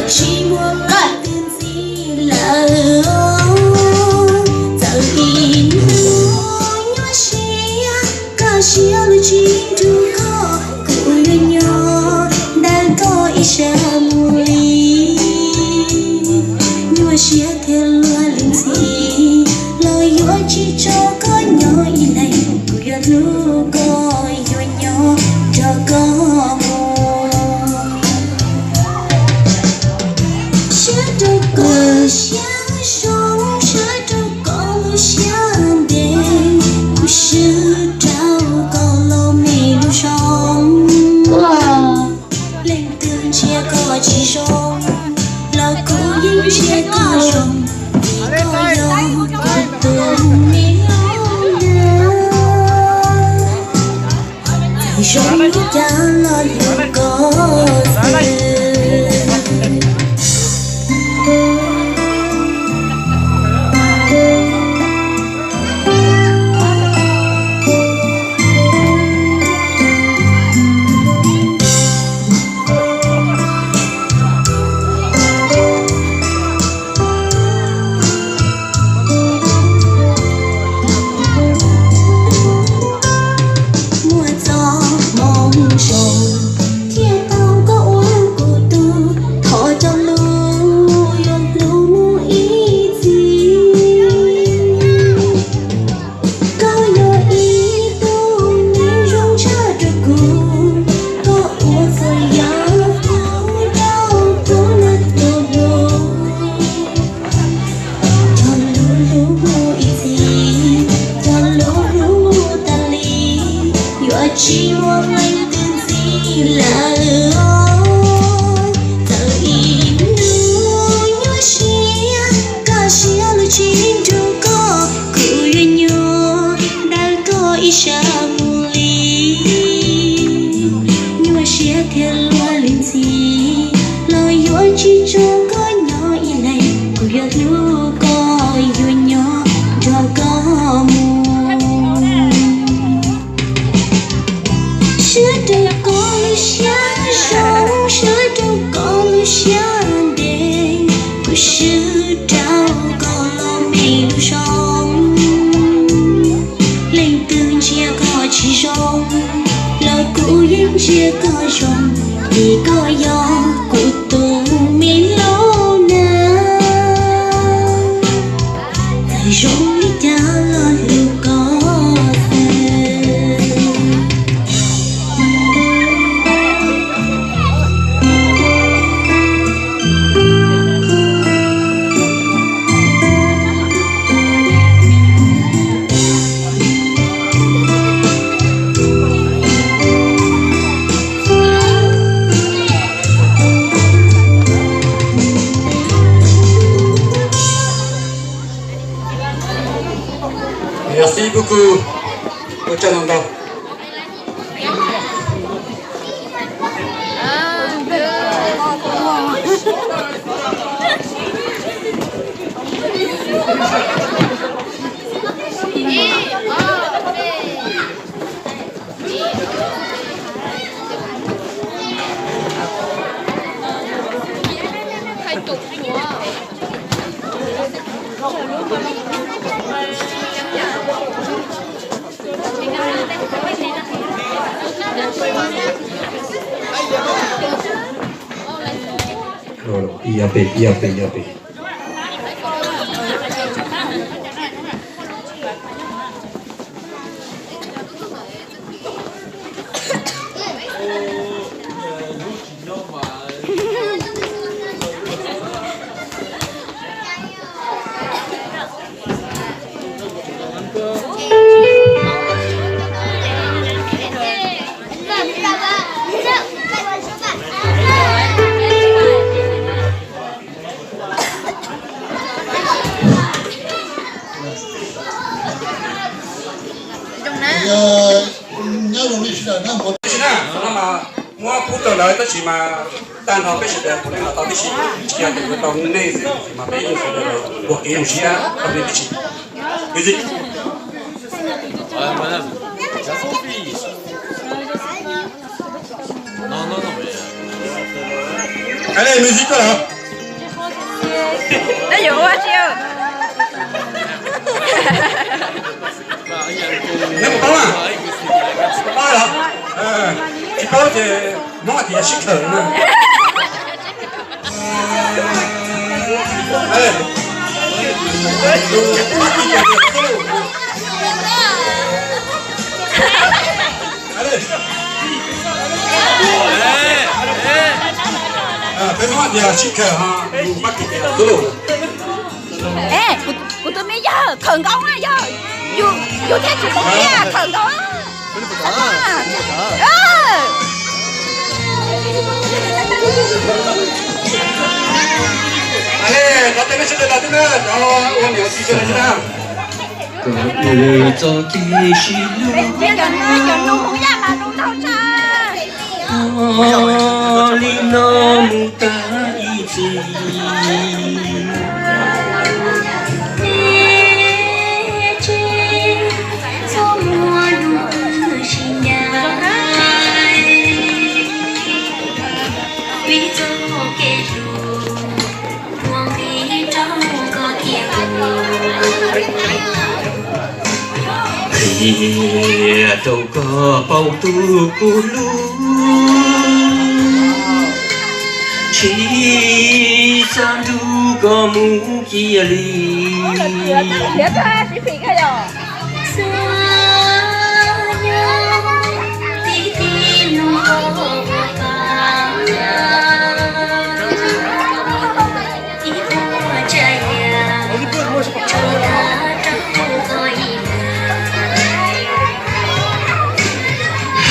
chỉ muốn tin gì là giờ in nhớ xia cả xia là chỉ đủ có cụ nhỏ đang có ý sẽ mùi nhớ xia theo loa linh gì lời nhớ chỉ cho có nhỏ ý này cụ lu có nhỏ cho có chỉ sống là cố gắng chia có sống vì có dòng cuộc tình yêu thì sống như cha lo liệu có chỉ muốn anh tin gì là giờ in nhớ xia cả xia là chỉ đủ có cụ nhỏ đang có ý xa mùi nhớ xia theo loa linh gì lời nhớ chỉ cho có nhỏ ý này cụ lu có nhỏ cho có chỉ sống là cố gắng chia có sống vì có gió của tôi miền lâu na thời sống đi cha lo liệu có Merci beaucoup. Ochananda. Iya. nhớ rồi đi xin nó một nó mà mua phút tới lại tới chỉ mà tan học cái gì đấy cũng là tao đi chỉ là cái tao nên gì mà bây giờ phải là buộc cái gì á tao đi chỉ cái gì madame, la fille. Non, mais... allez musique là 那有啊，就。你冇講啊？開啦，結果就冇乜嘢識佢啦。俾我哋識佢嚇，唔乜嘢都。哎，我都没有，很高啊，有天去东边，很高啊，Allez, quand t'es monsieur de la demeure, on est aussi sur le terrain. 个日做的是这个呢有龙呀嘛，龙头山。路，里那木大一子。Kia đâu có bao tu cu lu chỉ san du có mu kia li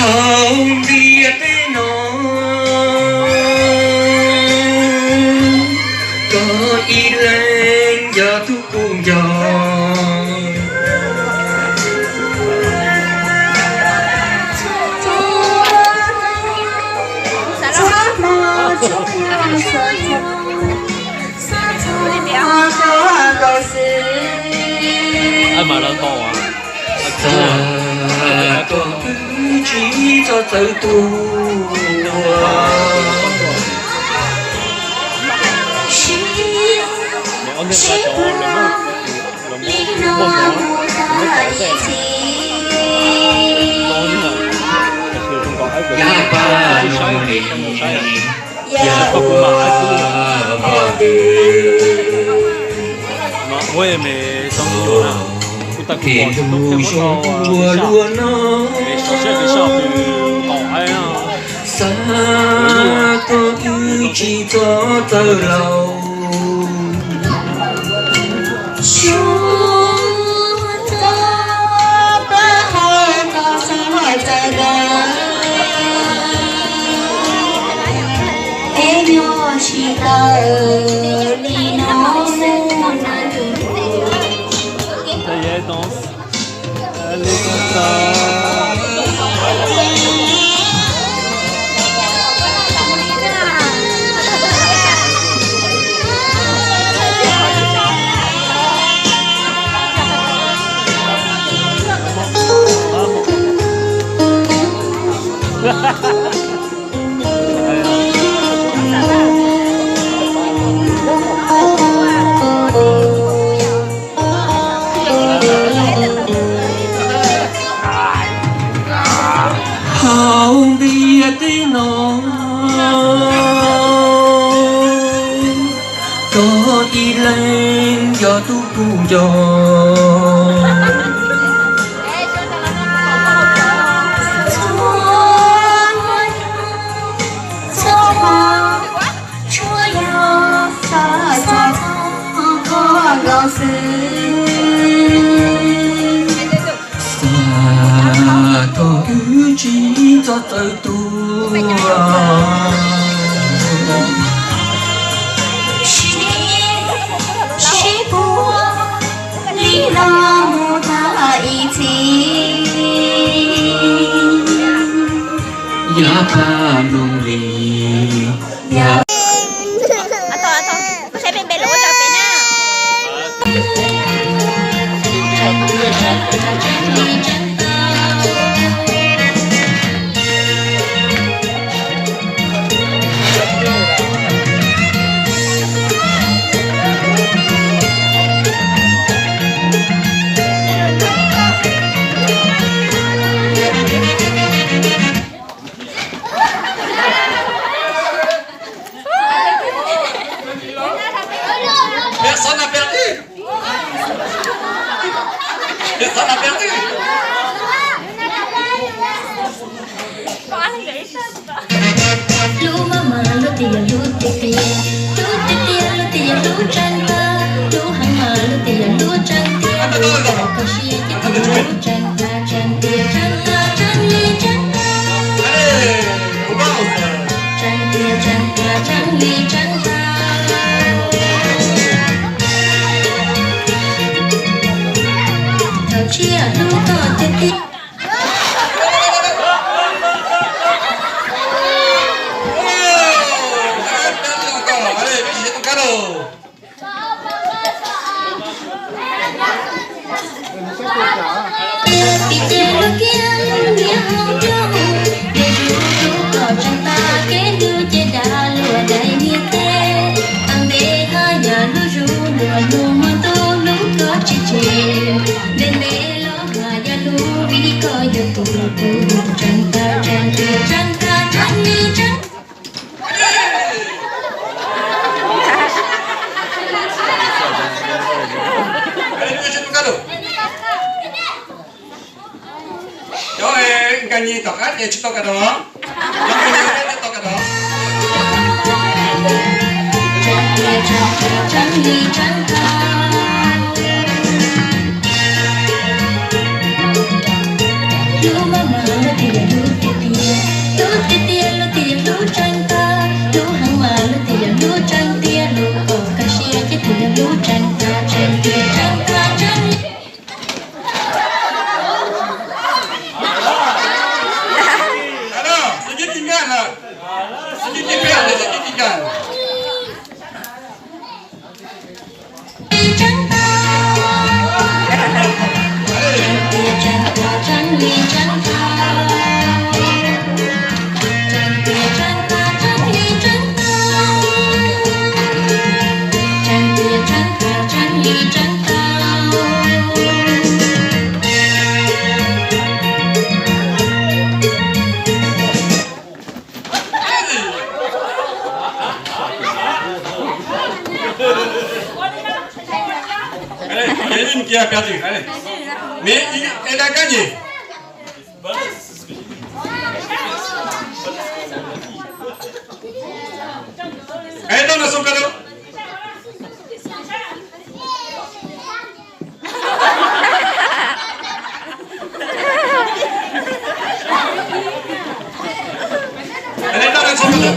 không biết tên nó có ít lên giờ thu cùng giờ anh mà lên to à ta có chỉ cho tự tu ya ba no ni ya ba我也没上过呢，不打过，都看不到啊，没小学没上去，好矮啊。 xa có ư chỉ cho tơ lâu Ça y est, danse. Allez, comme ça. không biết tiếng nó có đi lên do tu cùng gió có ưu chỉ cho tới tu ya ba nông li ya tôi sẽ bên bên lúa rồi bên nào tê tê lu tê lu trăng ta lu hàng mà lu tê lu trăng tê lu cỏ cỏ xia tê tê lu trăng ta trăng tê trăng ta trăng ly trăng ta trăng tê trăng ta trăng ly trăng ta thầu chia lu cỏ tê tê Nyanyi tokat ya cito ka dong. Nyanyi tokat dong. Ini kia perdu, allez. Mais elle a gagné. Elle donne son cadeau. Elle donne son cadeau.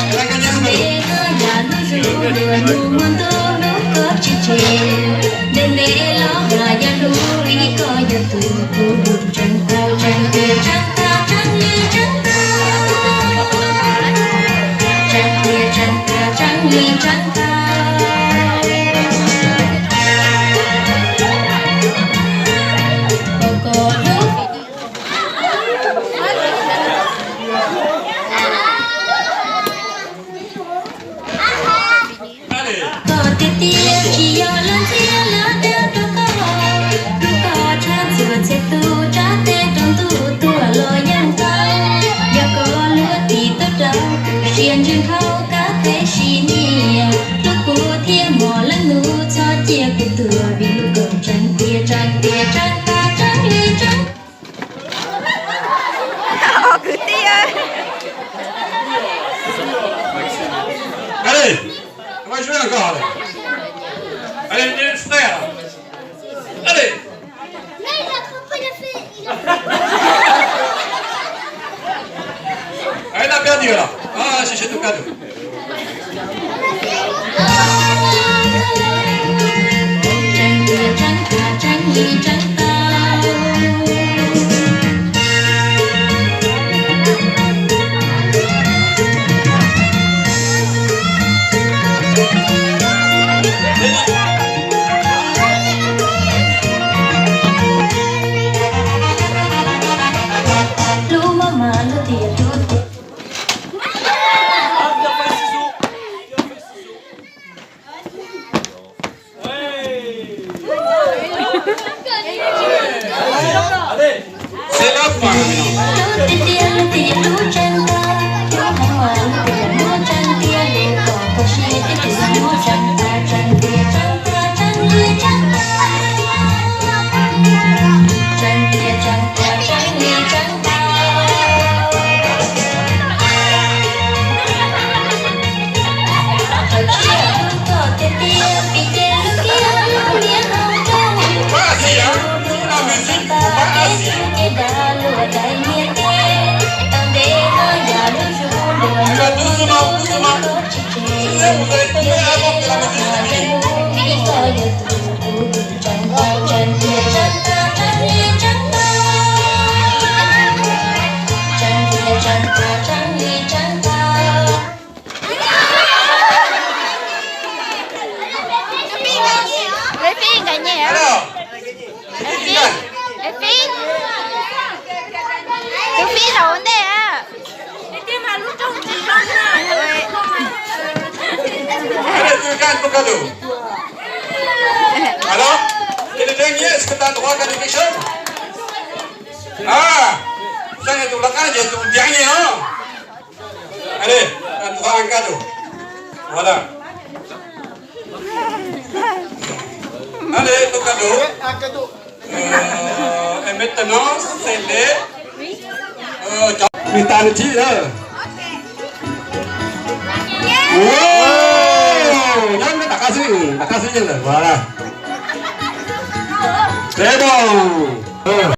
Elle a gagné son cadeau. Đêm nay lo mà gia lu đi coi gia tu tu buồn trăng ta trăng tia trăng ta trăng ly trăng ta trăng tia trăng ta trăng ly trăng ta cô lúc cô tia tia chỉ yo lên tia riêng riêng khâu cá thế xí nia lúc cô thiên mò lăn nụ cho chia cái thừa vì lúc còn trăng tia trăng ta trăng ly trăng cứ tia Allez, on va jouer encore. Allez, viens, frère. Allez. Mais il a trompé la fille. Elle a perdu là. Ah, c'est ton cadeau. Trăng tia trăng ta trăng ly trăng ta lu mama lu tia lu tia C'est la fin maintenant. lu tia lu trăng ta lu mama lu tia lu trăng tia lu cỏ cỏ xia tê tê lu là, vous allez tomber avant que la musique finisse. Lấy phiên cả nhà. Alors, Lấy phiên. Lấy phiên. Lấy phiên là vấn đề à. allez, tu gagnes ton cadeau. Alors, et le dernier, est-ce que tu as le droit à gagner quelque chose? Ah, ça c'est tout le cas, c'est tout le dernier, hein? Allez, tu as le droit à un cadeau. Voilà. Allez, ton cadeau. Et maintenant, c'est les... người ta được chi đó. Wow, nhóm nó đặt ca sĩ nhân là voilà. C'est bon.